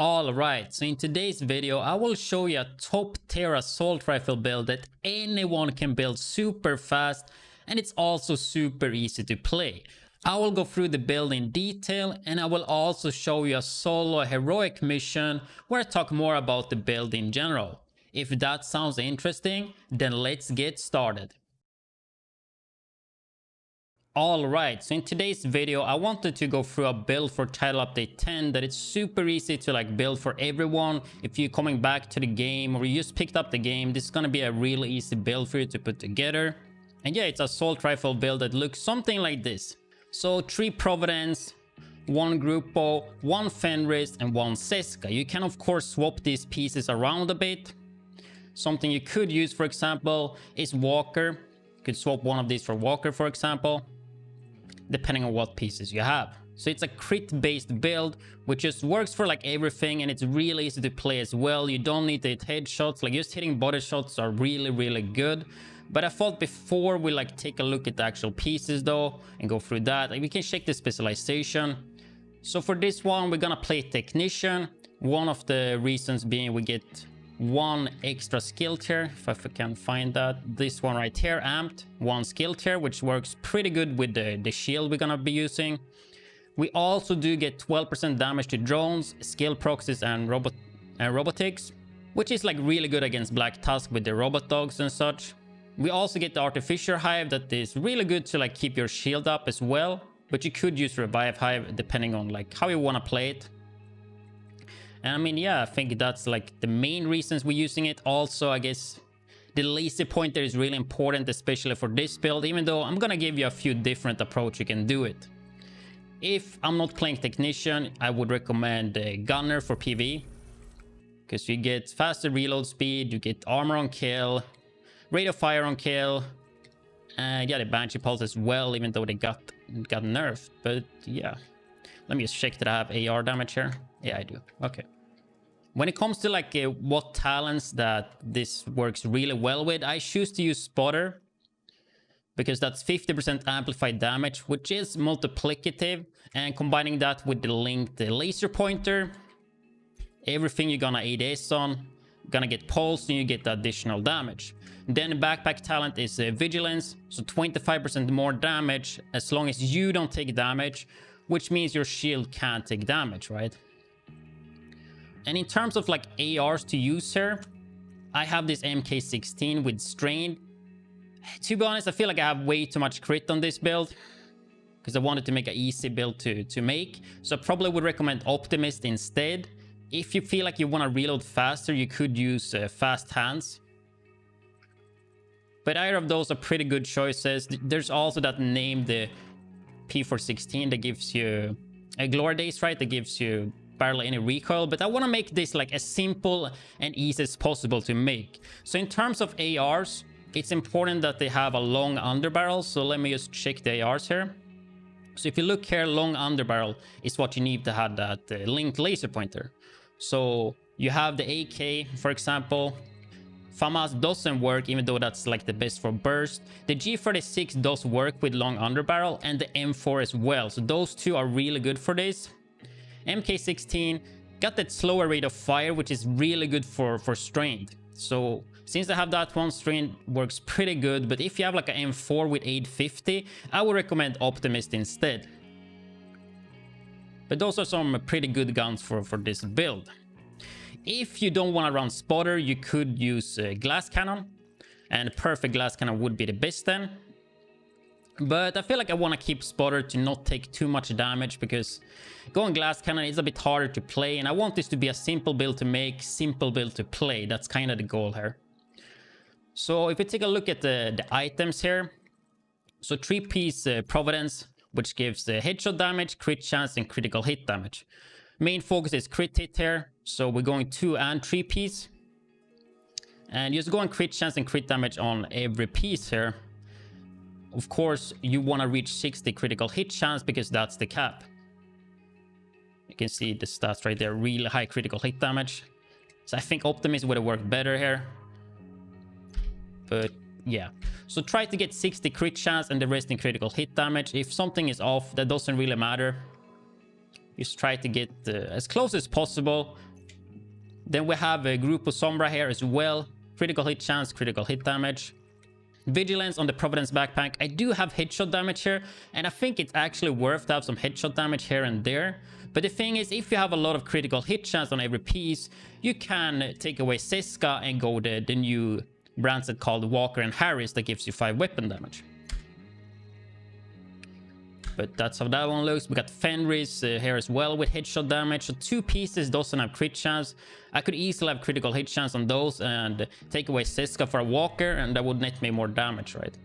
Alright, so in today's video I will show you a top tier assault rifle build that anyone can build super fast, and it's also super easy to play. I will go through the build in detail, and I will also show you a solo heroic mission where I talk more about the build in general. If that sounds interesting, then let's get started. Alright, so in today's video I wanted to go through a build for Title Update 10 that it's super easy to build for everyone. If you're coming back to the game or you just picked up the game, this is gonna be a really easy build for you to put together. And yeah, it's an assault rifle build that looks something like this. So 3 Providence, 1 Grupo, 1 Fenris and 1 Seska. You can of course swap these pieces around a bit. Something you could use, for example, is Walker. You could swap one of these for Walker, for example, depending on what pieces you have. So it's a crit based build which just works for everything, and it's really easy to play as well. You don't need to hit headshots, just hitting body shots are really good. But I thought before we take a look at the actual pieces though and go through that, we can check the specialization. So for this one we're gonna play Technician. One of the reasons being we get 1 extra skill tier, if I can find that. This one right here, Amped, 1 skill tier, which works pretty good with the shield we're gonna be using. We also do get 12% damage to drones, skill proxies and robotics, which is really good against Black Tusk with the robot dogs and such. We also get the Artificial Hive that is really good to keep your shield up as well, but you could use Revive Hive depending on how you want to play it. And I mean, yeah, I think that's the main reasons we're using it. Also, I guess the laser pointer is really important, especially for this build, even though I'm gonna give you a few different approaches you can do it. If I'm not playing Technician, I would recommend Gunner for PvE, because you get faster reload speed, you get armor on kill, rate of fire on kill, and yeah, the Banshee Pulse as well, even though they got nerfed. But yeah, let me just check that I have AR damage here. Yeah, I do. Okay. When it comes to what talents that this works really well with, I choose to use Spotter, because that's 50% amplified damage, which is multiplicative, and combining that with the linked laser pointer, everything you're gonna ADS on gonna get pulse and you get the additional damage. Then the backpack talent is Vigilance, so 25% more damage as long as you don't take damage, which means your shield can't take damage, right? And in terms of ARs to use here, I have this MK16 with Strained. To be honest, I feel I have way too much crit on this build, because I wanted to make an easy build to make. So I probably would recommend Optimist instead. If you feel you want to reload faster, you could use Fast Hands. But either of those are pretty good choices. There's also that name, the P416, that gives you a Glory Days, right? That gives you barely any recoil. But I want to make this as simple and easy as possible to make. So in terms of ARs, it's important that they have a long underbarrel. So let me just check the ARs here. So if you look here, long underbarrel is what you need to have that linked laser pointer. So you have the AK, for example. FAMAS doesn't work, even though that's the best for burst. The G36 does work with long underbarrel, and the M4 as well. So those two are really good for this. MK16 got that slower rate of fire, which is really good for Strained. So since I have that one, Strained works pretty good. But if you have an M4 with 850, I would recommend Optimist instead. But those are some pretty good guns for this build. If you don't want to run Spotter, you could use Glass Cannon, and Perfect Glass Cannon would be the best then. But I feel I want to keep Spotter to not take too much damage, because going Glass Cannon is a bit harder to play, and I want this to be a simple build to make, simple build to play. That's kind of the goal here. So if we take a look at the items here, so 3-piece Providence, which gives headshot damage, crit chance and critical hit damage. Main focus is crit hit here, so we're going 2 and 3-piece, and just going crit chance and crit damage on every piece here. Of course, you want to reach 60 critical hit chance, because that's the cap. You can see the stats right there, really high critical hit damage. So I think Optimist would have worked better here. But yeah, so try to get 60 crit chance and the rest in critical hit damage. If something is off, that doesn't really matter. Just try to get as close as possible. Then we have a Grupo Sombra here as well. Critical hit chance, critical hit damage. Vigilance on the Providence backpack. I do have headshot damage here, and I think it's actually worth to have some headshot damage here and there. But the thing is, if you have a lot of critical hit chance on every piece, you can take away Seska and go the new brand set called Walker and Harris that gives you 5 weapon damage. But that's how that one looks. We got Fenris here as well with headshot damage. So 2 pieces doesn't have crit chance. I could easily have critical hit chance on those and take away Seska for a Walker, and that would net me more damage, right?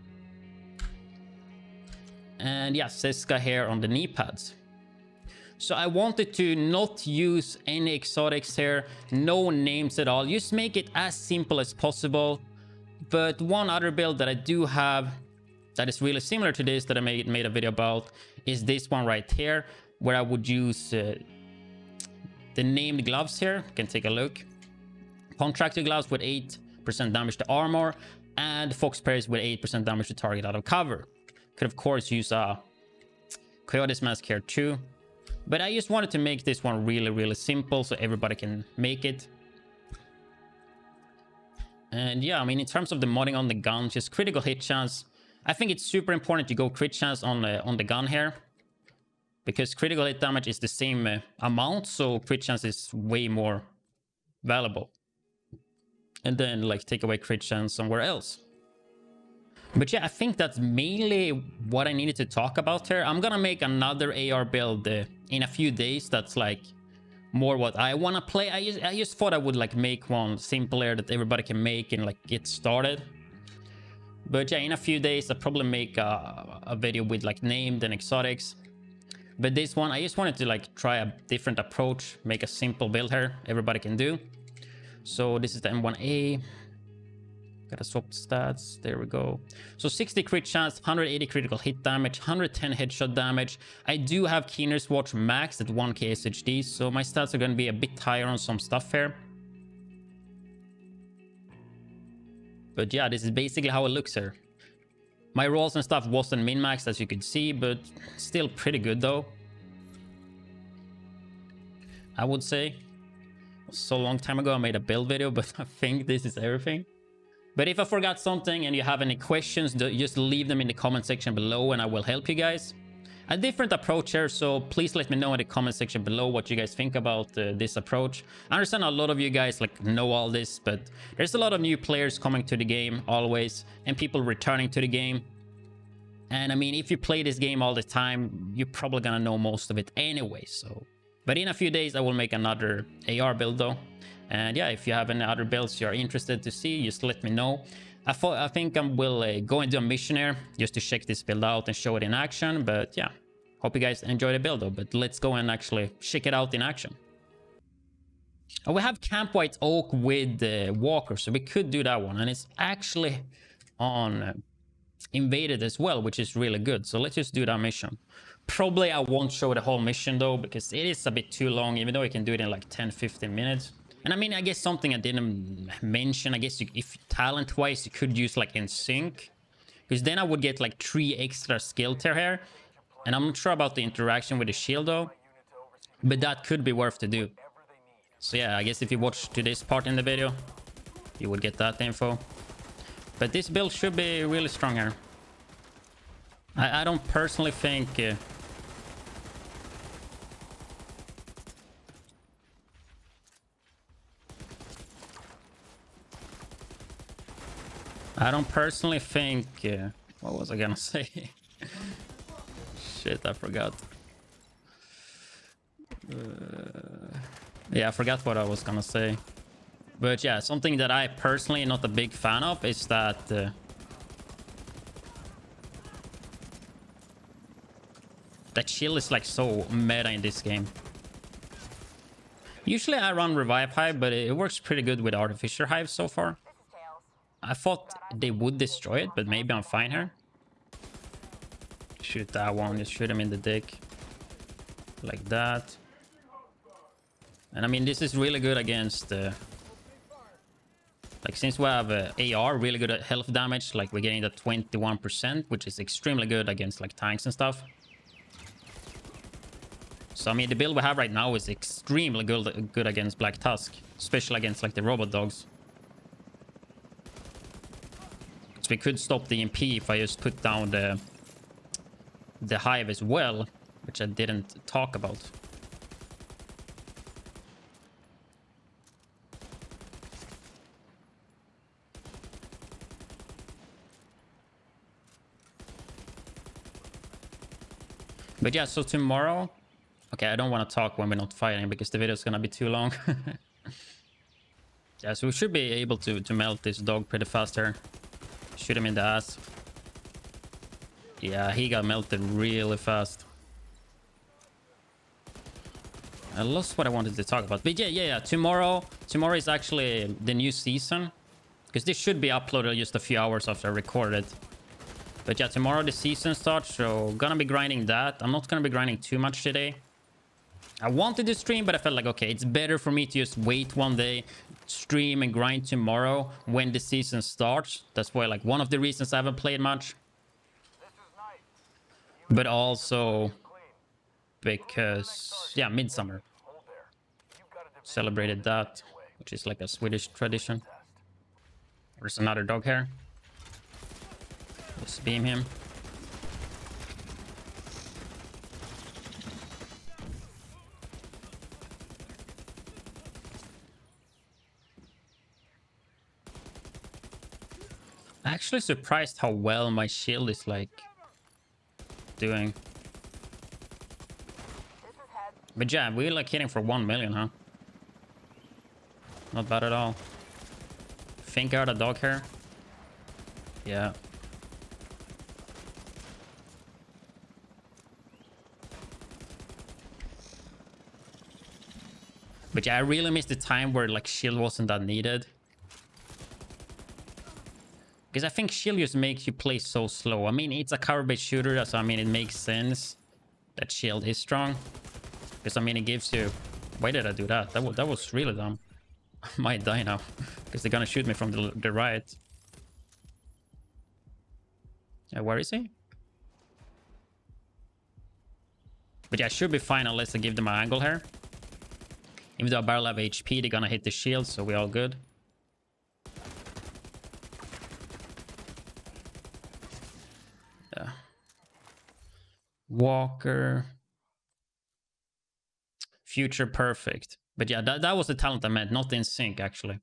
And yeah, Seska here on the knee pads. So I wanted to not use any exotics here, no names at all. Just make it as simple as possible. But one other build that I do have that is really similar to this that I made a video about is this one right here, where I would use the named gloves here. You can take a look. Contractor gloves with 8% damage to armor, and Fox Parries with 8% damage to target out of cover. Could of course use a Coyote's mask here too, but I just wanted to make this one really simple so everybody can make it. And yeah, I mean, in terms of the modding on the gun, just critical hit chance. I think it's super important to go crit chance on the gun here, because critical hit damage is the same amount, so crit chance is way more valuable. And then like take away crit chance somewhere else. But yeah, I think that's mainly what I needed to talk about here. I'm gonna make another AR build in a few days. That's like more what I want to play. I just thought I would like make one simpler that everybody can make and like get started. But yeah, in a few days I'll probably make a video with like named and exotics. But this one, I just wanted to like try a different approach, make a simple build here everybody can do. So this is the M1A. Gotta swap the stats. There we go. So 60 crit chance, 180 critical hit damage, 110 headshot damage. I do have Keener's Watch max at 1k SHD, so my stats are gonna be a bit higher on some stuff here. But yeah, this is basically how it looks here. My rolls and stuff wasn't min-maxed, as you could see, but still pretty good though, I would say. So long time ago I made a build video, but I think this is everything. But if I forgot something and you have any questions, just leave them in the comment section below and I will help you guys. A different approach here, so please let me know in the comment section below what you guys think about this approach. I understand a lot of you guys like know all this, but there's a lot of new players coming to the game always, and people returning to the game. And I mean, if you play this game all the time, you're probably gonna know most of it anyway. So, but in a few days I will make another AR build though. And yeah, if you have any other builds you're interested to see, just let me know. I think I will go and do a mission here just to check this build out and show it in action. But yeah, hope you guys enjoy the build though. But let's go and actually check it out in action. We have Camp White Oak with Walker, so we could do that one. And it's actually on Invaded as well, which is really good. So let's just do that mission. Probably I won't show the whole mission though, because it is a bit too long, even though you can do it in like 10-15 minutes. And I mean, I guess something I didn't mention, I guess if talent-wise, you could use like in sync, because then I would get like 3 extra skill tier here. And I'm not sure about the interaction with the shield though, but that could be worth to do. So yeah, I guess if you watch to this part in the video, you would get that info. But this build should be really strong here. I don't personally think... I don't personally think... what was I gonna say? Shit, I forgot. Yeah, I forgot what I was gonna say. But yeah, something that I personally not a big fan of is that... that shield is like so meta in this game. Usually I run Revive Hive, but it works pretty good with Artificer Hive so far. I thought they would destroy it, but maybe I'm fine here. Shoot that one, just shoot him in the dick. Like that. And I mean, this is really good against... like, since we have AR, really good at health damage, like we're getting the 21%, which is extremely good against like tanks and stuff. So I mean, the build we have right now is extremely good against Black Tusk, especially against like the robot dogs. So we could stop the MP if I just put down the hive as well, which I didn't talk about. But yeah, so tomorrow... Okay, I don't want to talk when we're not fighting because the video is going to be too long. Yeah, so we should be able to melt this dog pretty fast here. Shoot him in the ass. Yeah, he got melted really fast. I lost what I wanted to talk about. But yeah. Tomorrow is actually the new season. Because this should be uploaded just a few hours after I record it. But yeah, tomorrow the season starts, so gonna be grinding that. I'm not gonna be grinding too much today. I wanted to stream, but I felt like, okay, it's better for me to just wait one day, stream and grind tomorrow when the season starts. That's why, like, one of the reasons I haven't played much. But also because, yeah, Midsummer. Celebrated that, which is like a Swedish tradition. There's another dog here. Let's beam him. Actually surprised how well my shield is like doing. But yeah, we're like hitting for 1 million, huh? Not bad at all. Think out a dog here. Yeah. But yeah, I really missed the time where like shield wasn't that needed. Because I think shield just makes you play so slow. I mean, it's a cover-based shooter, so I mean, it makes sense that shield is strong. Because I mean, it gives you... Why did I do that? That was really dumb. I might die now. Because they're gonna shoot me from the right. Where is he? But yeah, I should be fine unless I give them an angle here. Even though I barely have HP, they're gonna hit the shield, so we're all good. Yeah. Walker. Future perfect. But yeah, that was the talent I meant, not in sync, actually.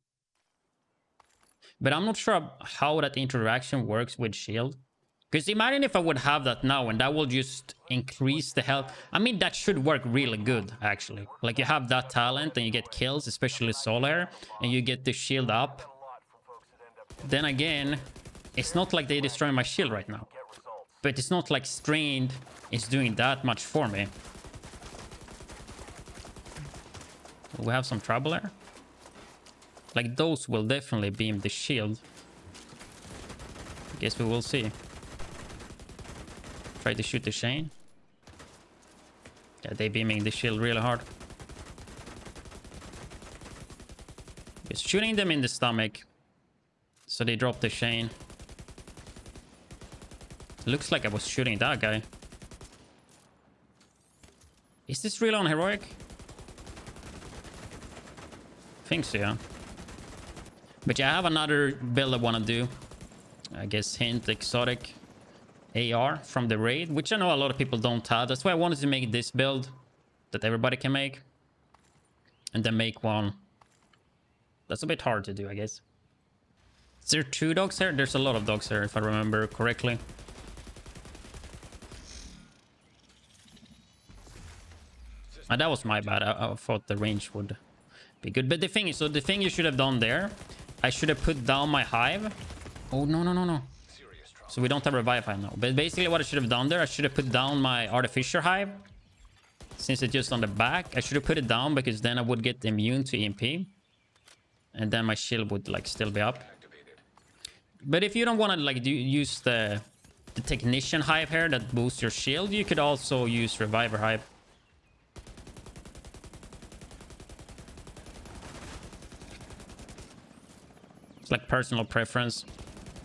But I'm not sure how that interaction works with shield. Because imagine if I would have that now and that will just increase the health. I mean, that should work really good, actually. Like, you have that talent and you get kills, especially Solaire, and you get the shield up. Then again, it's not like they destroy my shield right now. But it's not like Strained is doing that much for me. We have some trouble there. Like, those will definitely beam the shield. Guess we will see. Try to shoot the Shane. Yeah, they beaming the shield really hard. Just shooting them in the stomach. So they drop the Shane. Looks like I was shooting that guy. Is this really on heroic? Think so, yeah. But yeah, I have another build I want to do. I guess hint exotic AR from the raid, which I know a lot of people don't have. That's why I wanted to make this build that everybody can make. And then make one. That's a bit hard to do, I guess. Is there 2 dogs here? There's a lot of dogs here, if I remember correctly. And that was my bad. I thought the range would be good. But the thing is, so the thing you should have done there, I should have put down my hive. Oh, no. So we don't have revive hive now. But basically what I should have done there, I should have put down my artificial hive. Since it's just on the back, I should have put it down because then I would get immune to EMP. And then my shield would like still be up. But if you don't want to like use the technician hive here that boosts your shield, you could also use reviver hive. It's like personal preference.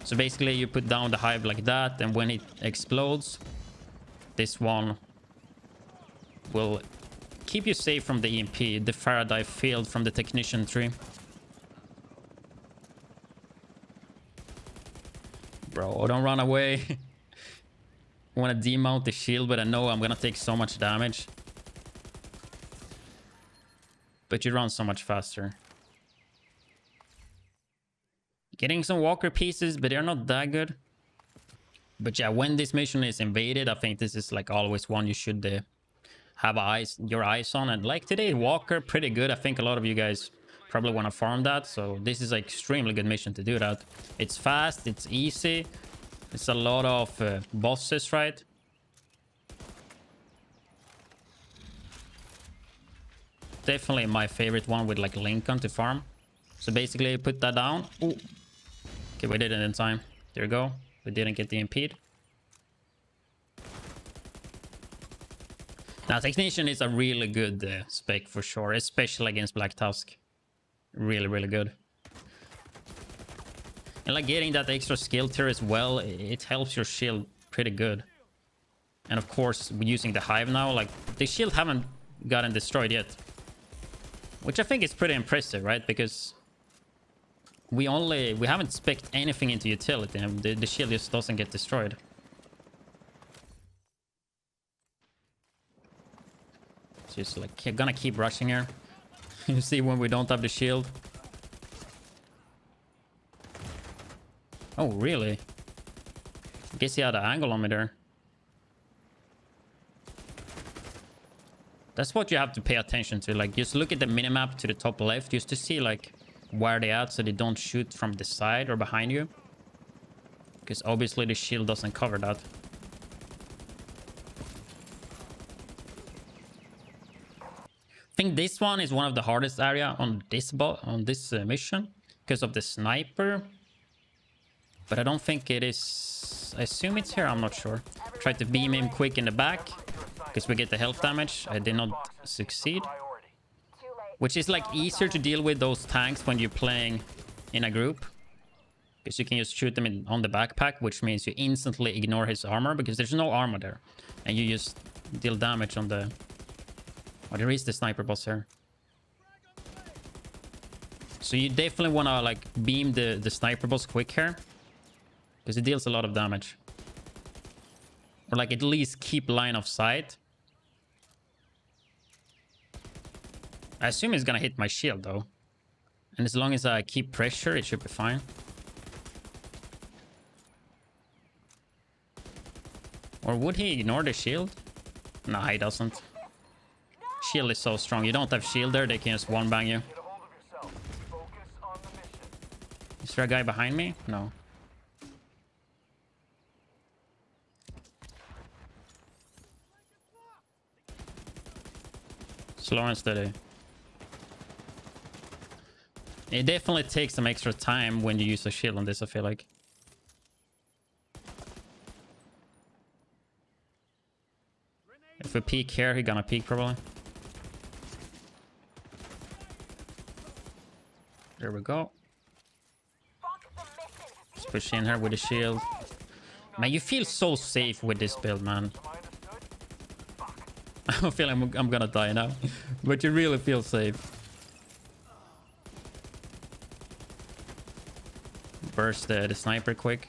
So basically you put down the hive like that, and when it explodes, this one will keep you safe from the EMP, the Faraday field from the technician tree. Bro, don't run away. I want to demount the shield, but I know I'm gonna take so much damage. But you run so much faster. Getting some walker pieces, but they're not that good. But yeah, when this mission is invaded, I think this is like always one you should have your eyes on. And like today, walker, pretty good. I think a lot of you guys probably want to farm that. So this is an extremely good mission to do that. It's fast, it's easy. It's a lot of bosses, right? Definitely my favorite one with like Lincoln to farm. So basically put that down. Ooh. Okay, we did it in time. There you go. We didn't get the impede. Now, Technician is a really good spec for sure, especially against Black Tusk. Really, really good. And like getting that extra skill tier as well, it helps your shield pretty good. And of course, using the Hive now, like the shield haven't gotten destroyed yet. Which I think is pretty impressive, right? Because we haven't specced anything into utility, and the shield just doesn't get destroyed. It's just like gonna keep rushing here. You see when we don't have the shield. Oh, really? I guess he had an angle on me there. That's what you have to pay attention to. Like, just look at the minimap to the top left just to see, like, where they at so they don't shoot from the side or behind you. Because obviously the shield doesn't cover that. I think this one is one of the hardest area on this mission because of the sniper. But I don't think it is. I assume it's here. I'm not sure. Try to beam him quick in the back because we get the health damage. I did not succeed. Which is like easier to deal with those tanks when you're playing in a group. Because you can just shoot them on the backpack, which means you instantly ignore his armor because there's no armor there. And you just deal damage on the... Oh, there is the sniper boss here. So you definitely want to like beam the sniper boss quick here. Because it deals a lot of damage. Or like at least keep line of sight. I assume he's gonna hit my shield though. And as long as I keep pressure, it should be fine. Or would he ignore the shield? No, he doesn't. Shield is so strong. You don't have shield there, they can just one bang you. Is there a guy behind me? No. Slow and steady. It definitely takes some extra time when you use a shield on this, I feel like. If we peek here, he's gonna peek probably. There we go. Let's push in here with the shield. Man, you feel so safe with this build, man. I feel like I'm gonna die now. But you really feel safe. Burst the sniper quick.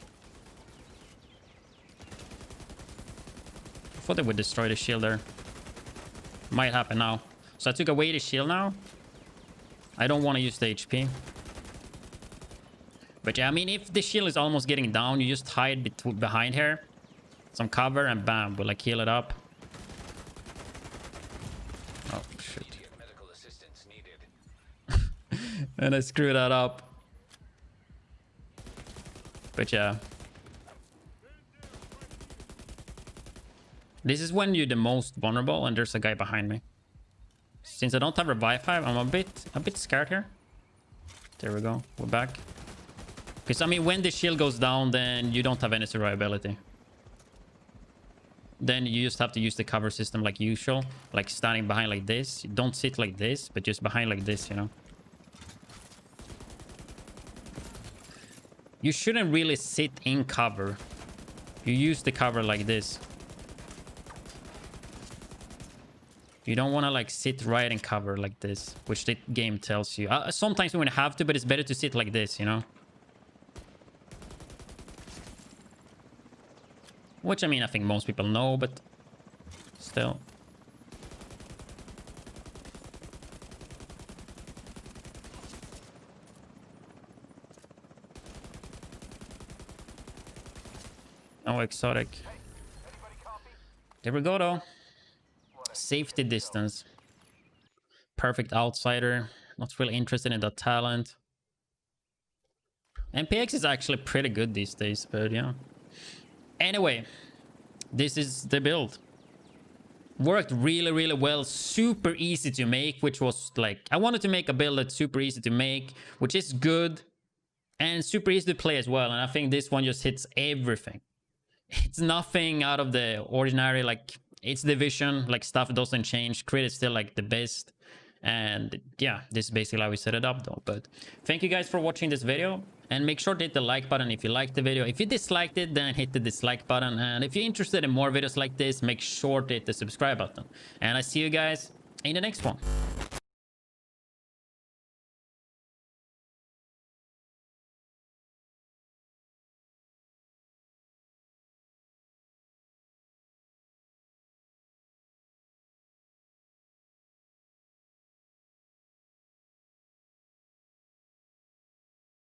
I thought they would destroy the shield there. Might happen now. So I took away the shield now. I don't want to use the HP. But yeah, I mean, if the shield is almost getting down, you just hide behind here. Some cover and bam, we'll like heal it up. Oh, shit. And I screwed that up. But yeah. This is when you're the most vulnerable and there's a guy behind me. Since I don't have revive 5, I'm a bit scared here. There we go. We're back. Because I mean, when the shield goes down, then you don't have any survivability. Then you just have to use the cover system like usual. Like standing behind like this. You don't sit like this, but just behind like this, you know. You shouldn't really sit in cover. You use the cover like this. You don't want to like sit right and cover like this, which the game tells you. Sometimes we have to, but it's better to sit like this, you know? Which, I mean, I think most people know, but still. Oh, exotic. There we go, though. Safety distance. Perfect outsider. Not really interested in that talent. MPX is actually pretty good these days, but yeah. Anyway, this is the build. Worked really well. Super easy to make, which was like... I wanted to make a build that's super easy to make, which is good. And super easy to play as well. And I think this one just hits everything. It's nothing out of the ordinary. Like, it's division. Like, stuff doesn't change. Crit is still like the best. And yeah, this is basically how we set it up though. But thank you guys for watching this video. And make sure to hit the like button if you liked the video. If you disliked it, then hit the dislike button. And if you're interested in more videos like this, make sure to hit the subscribe button. And I see you guys in the next one.